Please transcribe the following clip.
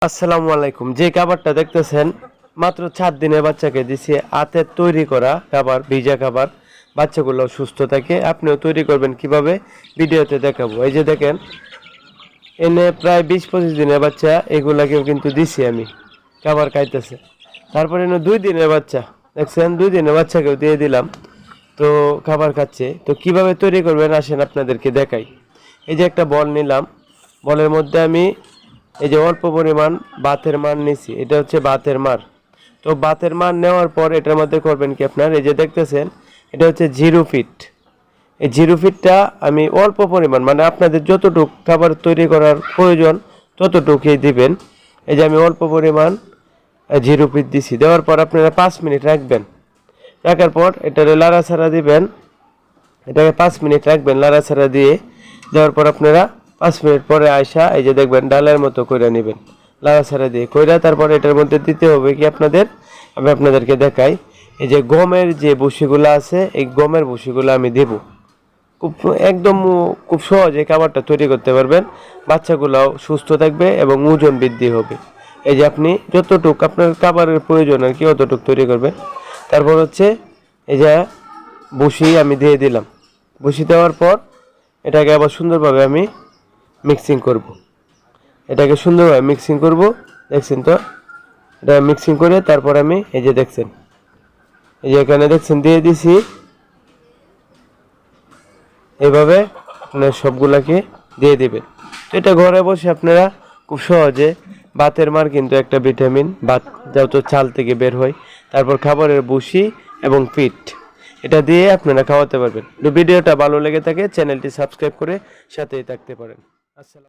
আসসালামু আলাইকুম। যে খাবারটা দেখতেছেন মাত্র 4 দিনের বাচ্চাকে দিছি, হাতের তৈরি করা খাবার, ভিজা খাবার। বাচ্চাগুলো সুস্থ থাকে। আপনিও তৈরি করবেন কিভাবে ভিডিওতে দেখাবো। এই যে দেখেন, এনে প্রায় 20-25 দিনের বাচ্চা, এগুলাকেও কিন্তু দিছি আমি, খাবার খাইতেছে। তারপরে এনে 2 দিনের বাচ্চা দেখছেন, 2 দিনের বাচ্চাকেও দিয়ে দিলাম, তো খাবার খাচ্ছে। তো কিভাবে তৈরি করবেন আসেন আপনাদেরকে দেখাই। এই যে একটা বল নিলাম, বলের মধ্যে আমি এই যে অল্প পরিমাণ বাতের মার নিছি, এটা হচ্ছে বাতের মার। তো বাতের মার নেওয়ার পর এটার মধ্যে করবেন কি আপনার, এই যে দেখতেছেন এটা হচ্ছে 0 ফিট। এই 0 ফিটটা আমি অল্প পরিমাণ, মানে আপনাদের যতটুক খাবার তৈরি করার প্রয়োজন ততটুকুই দিবেন। এই যে আমি অল্প পরিমাণ 0 ফিট দিছি, দেওয়ার পর আপনারা 5 মিনিট রাখবেন। রাখার পর এটারে লাড়াছাড়া দিবেন, এটাকে 5 মিনিট রাখবেন লাড়াছাড়া দিয়ে। দেওয়ার পর আপনারা 5 মিনিট পরে আয়সা এই যে দেখবেন ডালের মতো কইরা নেবেন, লাড়াছাড়া দিয়ে কইরা। তারপর এটার মধ্যে দিতে হবে কি আপনাদের, আমি আপনাদেরকে দেখাই। এই যে গমের যে ভুসিগুলো আছে, এই গমের ভুসিগুলো আমি দেব। খুব একদম খুব সহজে খাবারটা তৈরি করতে পারবেন। বাচ্চাগুলোও সুস্থ থাকবে এবং ওজন বৃদ্ধি হবে। এই যে আপনি যতটুক আপনার খাবারের প্রয়োজন আর কি অতটুক তৈরি করবেন। তারপর হচ্ছে এই যে ভুসি আমি দিয়ে দিলাম। ভুসি দেওয়ার পর এটাকে আবার সুন্দরভাবে আমি মিক্সিং করব। এটাকে সুন্দরভাবে মিক্সিং করব, দেখছেন তো? এটা মিক্সিং করে তারপর আমি এই যে দেখছেন, এই যে এখানে দেখছেন দিয়ে দিছি। এইভাবে আপনার সবগুলাকে দিয়ে দিবেন। তো এটা ঘরে বসে আপনারা খুব সহজে, ভাতের মার কিন্তু একটা ভিটামিন, ভাত যত চাল থেকে বের হয়, তারপর খাবারের ভুসি এবং পিঠ, এটা দিয়ে আপনারা খাওয়াতে পারবেন। ভিডিওটা ভালো লেগে থাকে চ্যানেলটি সাবস্ক্রাইব করে সাথেই থাকতে পারেন। আসসালাম।